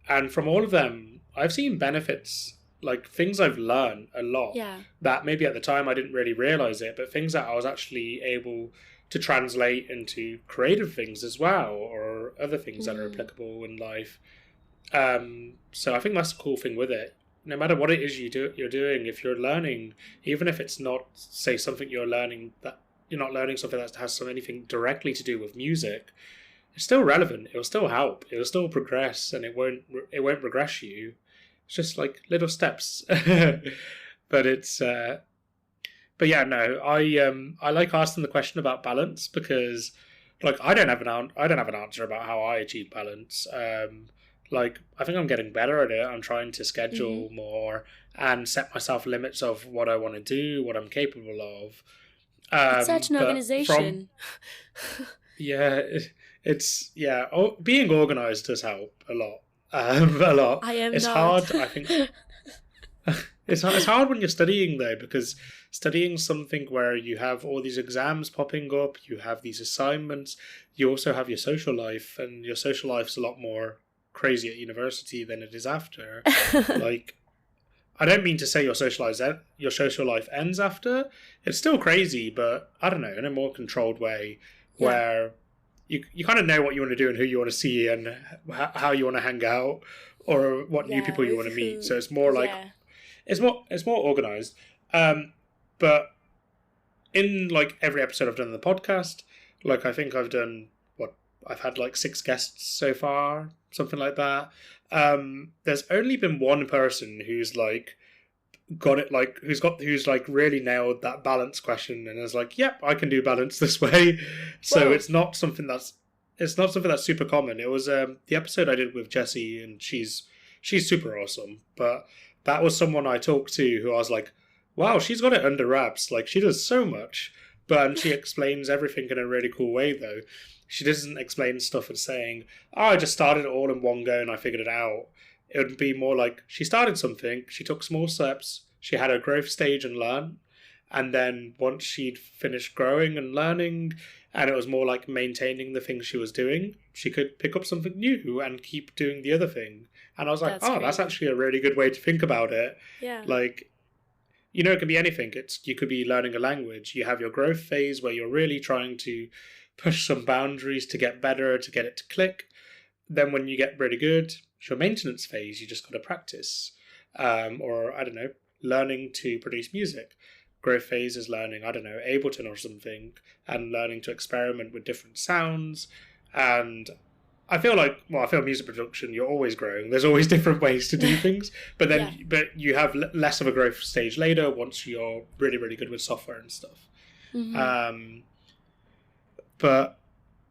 And from all of them, I've seen benefits. like things I've learned a lot Yeah. that maybe at the time I didn't really realize it, but things that I was actually able to translate into creative things as well, or other things that are applicable in life. So I think that's the cool thing with it. No matter what it is you're doing, if you're learning, even if it's not, say, something you're learning that you're not learning something that has anything directly to do with music, it's still relevant. It'll still help. It'll still progress, and it won't regress you. It's just like little steps. But it's but yeah, no, I like asking the question about balance because like I don't have an answer about how I achieve balance. Like I think I'm getting better at it. I'm trying to schedule more and set myself limits of what I want to do, what I'm capable of. It's such an But organization. yeah, it's yeah. Being organized does help a lot. A lot. I am It's not. hard. I think it's hard when you're studying though, because studying something where you have all these exams popping up, you have these assignments, you also have your social life, and your social life's a lot more crazy at university than it is after. Like, I don't mean to say your social life ends after. It's still crazy, but I don't know, in a more controlled way, Yeah. where you kind of know what you want to do and who you want to see and how you want to hang out or what new Yeah, people you with want to meet. who- So it's more like yeah. it's more organized. But in like every episode I've done in the podcast, like I think I've done what I've had like 6 guests so far, something like that. There's only been one person who's like got it, like who's like really nailed that balance question and is like, yep, I can do balance this way. So Whoa. it's not something that's super common. It was the episode I did with Jessie, and she's super awesome. But that was someone I talked to who I was like, wow, she's got it under wraps. Like she does so much, but she explains everything in a really cool way though. She doesn't explain stuff as saying, oh, I just started it all in one go and I figured it out. It would be more like she started something, she took small steps, she had a growth stage and learn, and then once she'd finished growing and learning, and it was more like maintaining the things she was doing, she could pick up something new and keep doing the other thing. And I was like, that's Great. actually a really good way to think about it. Yeah. Like, you know, it can be anything. You could be learning a language. You have your growth phase where you're really trying to push some boundaries to get better, to get it to click. Then when you get really good, it's your maintenance phase. You just got to practice. Or, I don't know, learning to produce music. Growth phase is learning, I don't know, Ableton or something, and learning to experiment with different sounds. And I feel music production, you're always growing. There's always different ways to do things. But then, but you have less of a growth stage later once you're really, really good with software and stuff. But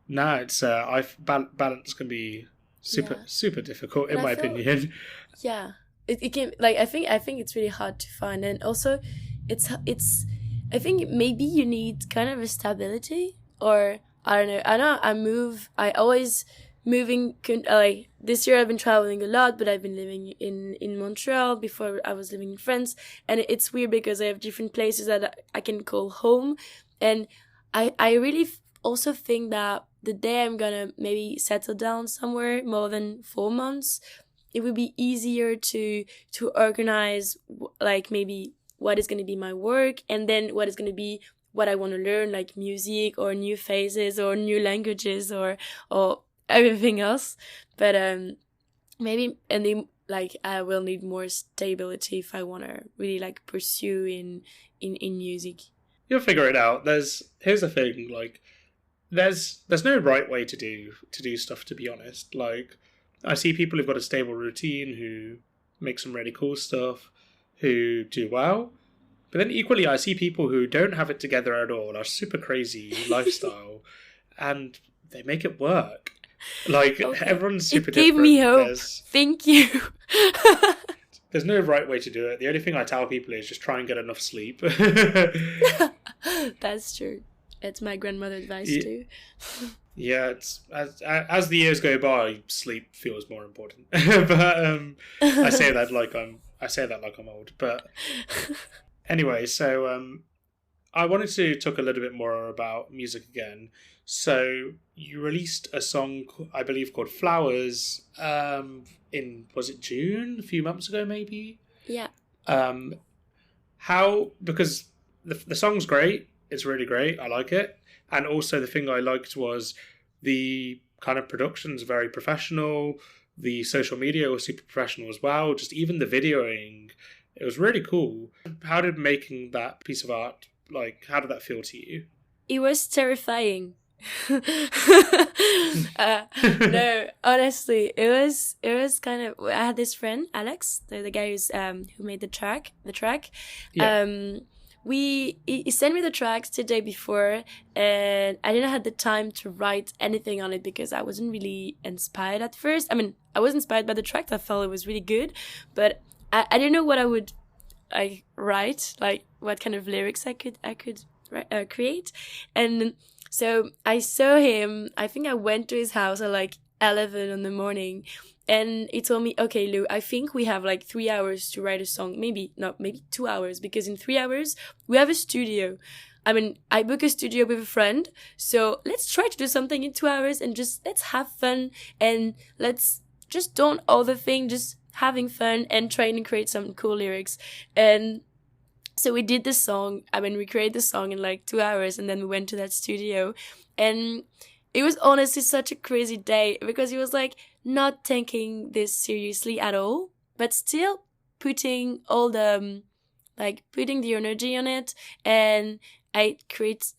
no, it's balance can be super difficult in my opinion. Yeah, it can, like I think it's really hard to find, and also it's I think maybe you need kind of a stability, or I don't know. I always moving. Like this year, I've been traveling a lot, but I've been living in Montreal. Before I was living in France, and it's weird because I have different places that I can call home, and I really also think that the day I'm gonna maybe settle down somewhere more than 4 months, it would be easier to organize like maybe what is going to be my work, and then what is going to be what I want to learn, like music or new phases or new languages or everything else. But maybe, and then like I will need more stability if I want to really like pursue in music. You'll figure it out. Here's the thing, like there's no right way to do stuff, to be honest. Like I see people who've got a stable routine who make some really cool stuff, who do well. But then equally I see people who don't have it together at all, are super crazy lifestyle, and they make it work. Like everyone's super different. It gave me hope. Thank you. There's no right way to do it. The only thing I tell people is just try and get enough sleep. That's true. It's my grandmother's advice too. Yeah, it's as the years go by, sleep feels more important. But I say that like I'm old. But anyway, so I wanted to talk a little bit more about music again. So you released a song, I believe, called "Flowers." Was it June? A few months ago, maybe. Yeah. Um, because the song's great, it's really great, I like it. And also the thing I liked was the kind of production's very professional, the social media was super professional as well, just even the videoing, it was really cool. How did making that piece of art, like, how did that feel to you? It was terrifying. No, honestly, it was kind of. I had this friend, Alex, the guy who made the track. Yeah. He sent me the tracks the day before, and I didn't have the time to write anything on it because I wasn't really inspired at first. I mean, I was inspired by the track. I felt it was really good, but I didn't know what I would write, like what kind of lyrics I could create. And so I saw him. I think I went to his house at like 11 in the morning, and he told me, "Okay, Lou, I think we have like 3 hours to write a song. Maybe not, maybe 2 hours, because in 3 hours we have a studio. I mean, I book a studio with a friend, so let's try to do something in 2 hours and just let's have fun, and let's just don't overthink, just having fun and trying to create some cool lyrics." And so we did the song. I mean, we created the song in like 2 hours, and then we went to that studio. And it was honestly such a crazy day because he was like not taking this seriously at all, but still putting all the putting the energy on it. And I create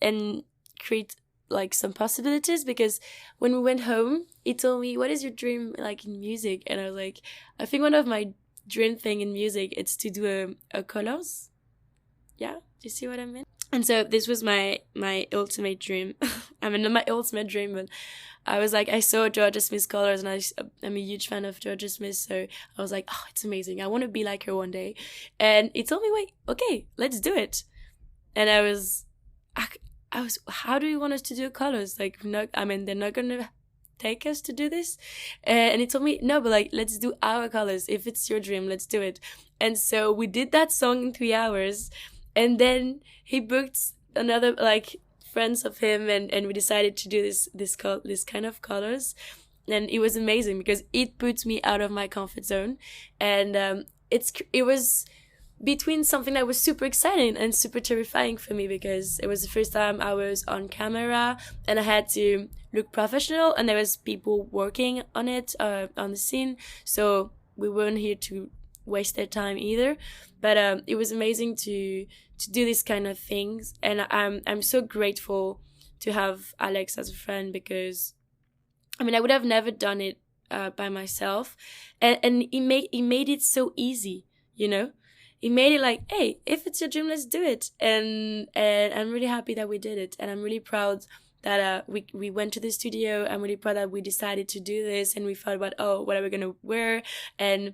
like some possibilities, because when we went home, he told me, "What is your dream like in music?" And I was like, "I think one of my dream thing in music is to do a colors." Yeah, do you see what I mean? And so this was my ultimate dream. I mean, not my ultimate dream, but I was like, I saw Georgia Smith's colors, and I'm a huge fan of Georgia Smith, so I was like, oh, it's amazing. I want to be like her one day. And he told me, wait, okay, let's do it. And I was, how do you want us to do colors? Like, they're not gonna take us to do this. And he told me, no, but like, let's do our colors. If it's your dream, let's do it. And so we did that song in 3 hours. And then he booked another like friends of him, and we decided to do this kind of colors. And it was amazing because it puts me out of my comfort zone. And it was between something that was super exciting and super terrifying for me, because it was the first time I was on camera and I had to look professional, and there was people working on it, on the scene, so we weren't here to waste their time either. But it was amazing to do these kind of things, and I'm so grateful to have Alex as a friend, because I mean, I would have never done it by myself, and he made it so easy, you know. He made it like, hey, if it's your dream, let's do it. And I'm really happy that we did it, and I'm really proud that we went to the studio. I'm really proud that we decided to do this, and we thought about, oh, what are we gonna wear, and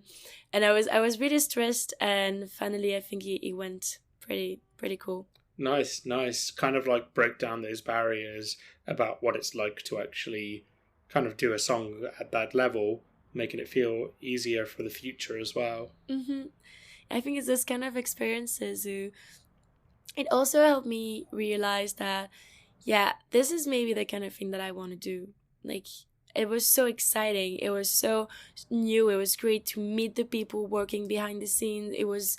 I was really stressed, and finally I think he went pretty cool. Nice. Kind of like break down those barriers about what it's like to actually kind of do a song at that level, making it feel easier for the future as well. Mm-hmm. I think it's this kind of experiences who, it also helped me realize that, yeah, this is maybe the kind of thing that I want to do. Like, it was so exciting. It was so new. It was great to meet the people working behind the scenes. It was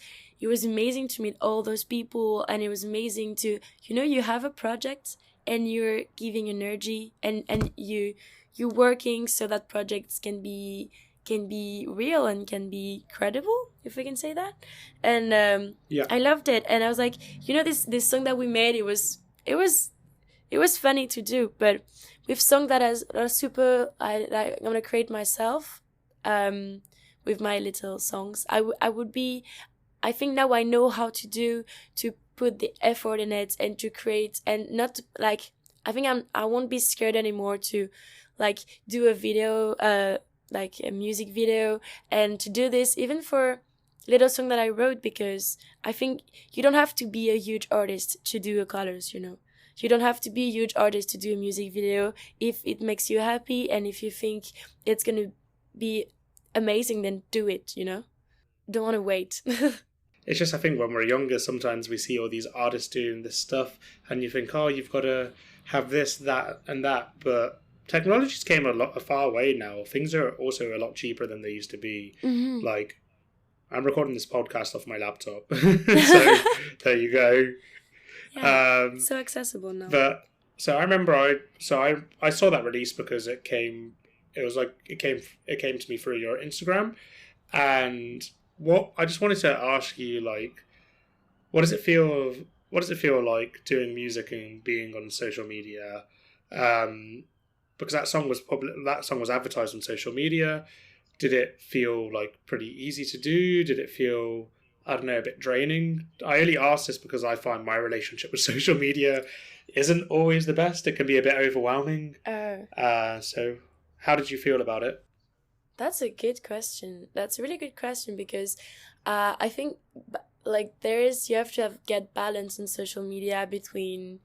amazing to meet all those people, and it was amazing to, you have a project and you're giving energy, and you're working so that projects can be real and can be credible, if we can say that. And yeah, I loved it. And I was like, this song that we made, it was funny to do, but with song that are super, I'm gonna create myself, with my little songs. I think now I know how to put the effort in it and to create, and not like, I think I won't be scared anymore to like do a video, like a music video, and to do this even for little song that I wrote, because I think you don't have to be a huge artist to do a colors, You don't have to be a huge artist to do a music video. If it makes you happy and if you think it's gonna be amazing, then do it, Don't want to wait. It's just, I think when we're younger, sometimes we see all these artists doing this stuff and you think, oh, you've got to have this, that, and that, but technology's came a far way now. Things are also a lot cheaper than they used to be. Mm-hmm. Like, I'm recording this podcast off my laptop. So there you go. Yeah, so accessible now. But so I remember I saw that release because it came to me through your Instagram, and what I just wanted to ask you, like, what does it feel like doing music and being on social media? Because that song was advertised on social media. Did it feel like pretty easy to do? Did it feel, I don't know, a bit draining? I only ask this because I find my relationship with social media isn't always the best. It can be a bit overwhelming. So how did you feel about it? That's a good question. That's a really good question because I think like you have to get balance in social media between.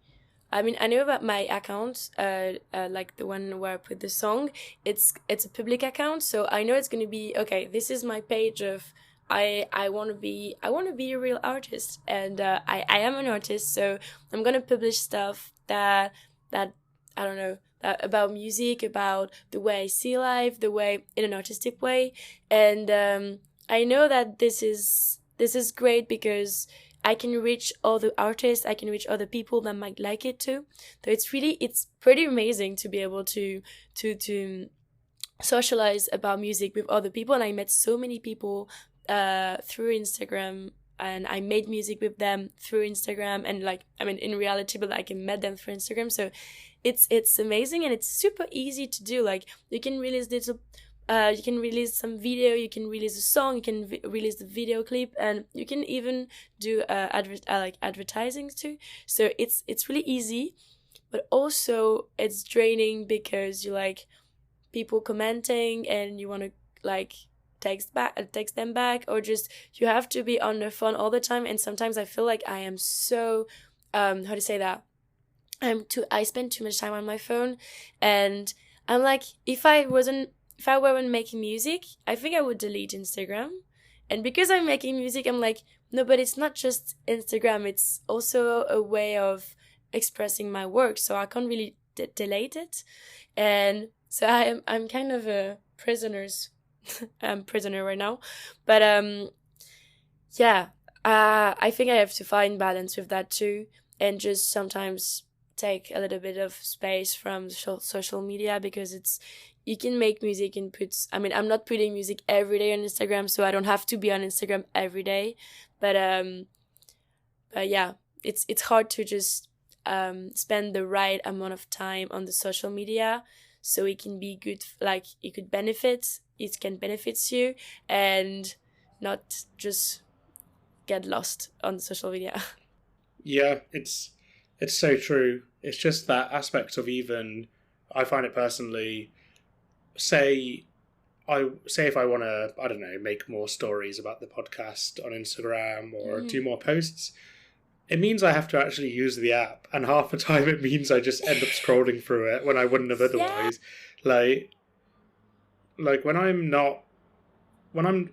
I mean, I know about my account, like the one where I put the song. It's a public account, so I know it's gonna be okay. This is my page of I want to be a real artist, and I am an artist, so I'm gonna publish stuff that I don't know about music, about the way I see life, the way in an artistic way, and I know that this is great because I can reach other artists, I can reach other people that might like it too. So it's pretty amazing to be able to socialize about music with other people. And I met so many people through Instagram, and I made music with them through Instagram, and like, I mean, in reality, but like I met them through Instagram. So it's amazing, and it's super easy to do. Like, you can release you can release some video, you can release a song, you can release the video clip, and you can even do like advertising too. So it's really easy, but also it's draining because you like people commenting and you want to like text them back, or just you have to be on the phone all the time. And sometimes I feel like I am so how to say that I spend too much time on my phone, and I'm like, if I weren't making music, I think I would delete Instagram. And because I'm making music, I'm like, no, but it's not just Instagram, it's also a way of expressing my work, so I can't really delete it. And so I'm kind of a prisoner right now. But yeah, I think I have to find balance with that too, and just sometimes take a little bit of space from social media, because you can make music and I'm not putting music every day on Instagram, so I don't have to be on Instagram every day. But yeah, it's hard to just spend the right amount of time on the social media, so it can be good, like it can benefit you, and not just get lost on social media. Yeah, it's so true. It's just that aspect of, even I find it personally, say if I want to, I don't know, make more stories about the podcast on Instagram or do more posts, it means I have to actually use the app, and half the time it means I just end up scrolling through it when I wouldn't have otherwise. Yeah. Like when I'm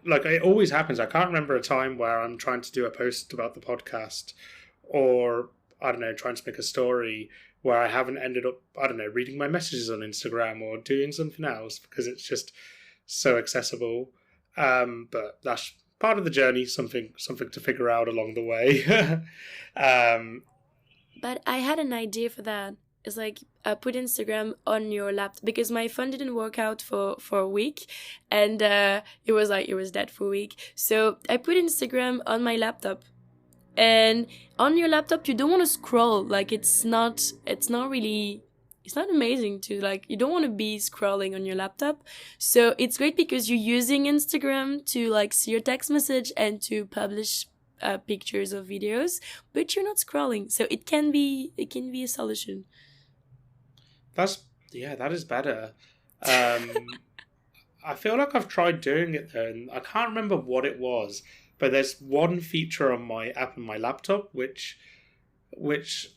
like, it always happens. I can't remember a time where I'm trying to do a post about the podcast, or I don't know, trying to make a story where I haven't ended up, I don't know, reading my messages on Instagram or doing something else, because it's just so accessible. But that's part of the journey, something to figure out along the way. But I had an idea for that. It's like, put Instagram on your laptop, because my phone didn't work out for a week, and it was dead for a week. So I put Instagram on my laptop. And on your laptop, you don't want to scroll. Like, it's not amazing to, like, you don't want to be scrolling on your laptop. So it's great because you're using Instagram to, like, see your text message and to publish pictures or videos, but you're not scrolling. So it can be a solution. That is better. I feel like I've tried doing it though, and I can't remember what it was. But there's one feature on my app on my laptop which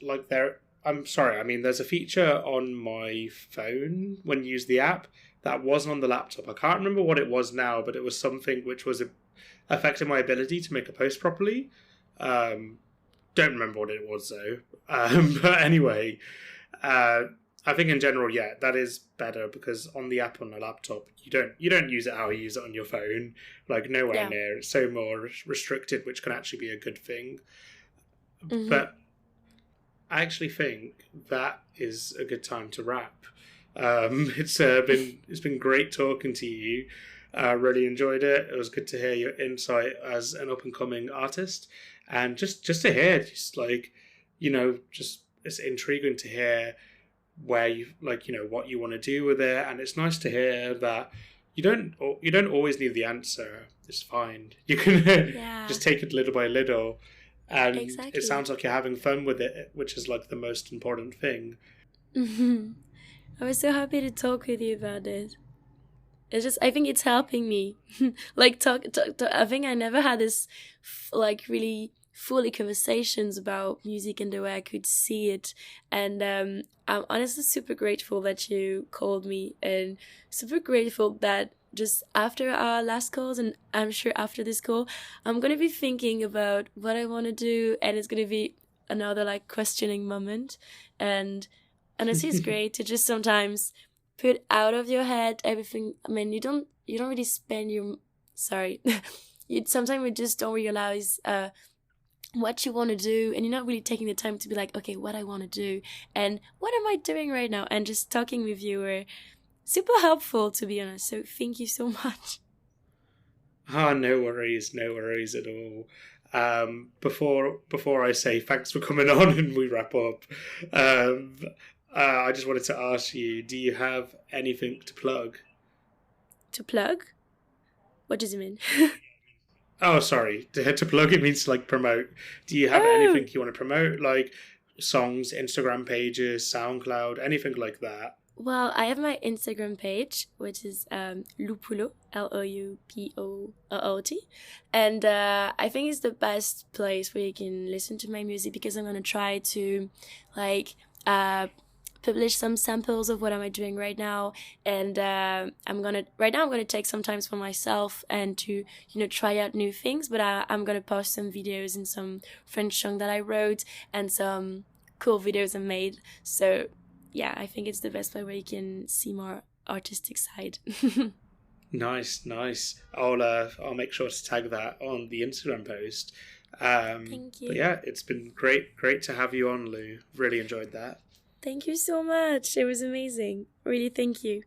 like there's a feature on my phone when you use the app that wasn't on the laptop. I can't remember what it was now, but it was something which was affecting my ability to make a post properly. Don't remember what it was though. But anyway, I think in general, yeah, that is better because on the app on a laptop, you don't use it how you use it on your phone. Like nowhere Yeah. near. It's so more restricted, which can actually be a good thing. Mm-hmm. But I actually think that is a good time to wrap. It's been great talking to you. Really enjoyed it. It was good to hear your insight as an up and coming artist, and just to hear, just like just it's intriguing to hear where you what you want to do with it, and it's nice to hear that you don't always need the answer. It's fine. You can Yeah. just take it little by little, and Exactly. it sounds like you're having fun with it, which is like the most important thing. Mm-hmm. I was so happy to talk with you about it. I think it's helping me. Like talk. I think I never had this like really fully conversations about music and the way I could see it. And I'm honestly super grateful that you called me, and super grateful that just after our last calls, and I'm sure after this call, I'm gonna be thinking about what I want to do, and it's gonna be another like questioning moment. And honestly, it's great to just sometimes put out of your head everything. I mean, you don't really spend your sorry. You sometimes you just don't realize what you want to do, and you're not really taking the time to be like, okay, what I want to do and what am I doing right now, and just talking with you were super helpful, to be honest. So thank you so much. No worries at all. Before I say thanks for coming on and we wrap up, I just wanted to ask you, do you have anything to plug? To plug? What does it mean? Oh, sorry. To plug, it means to like promote. Do you have anything you want to promote, like songs, Instagram pages, SoundCloud, anything like that? Well, I have my Instagram page, which is Loupoulot, Loupoot, and I think it's the best place where you can listen to my music, because I'm gonna try to like publish some samples of what am I doing right now, and I'm gonna take some time for myself and to try out new things, but I'm gonna post some videos and some French song that I wrote and some cool videos I made. So yeah, I think it's the best way where you can see more artistic side. Nice. I'll make sure to tag that on the Instagram post. Thank you. But yeah, it's been great to have you on, Lou. Really enjoyed that. Thank you so much. It was amazing. Really, thank you.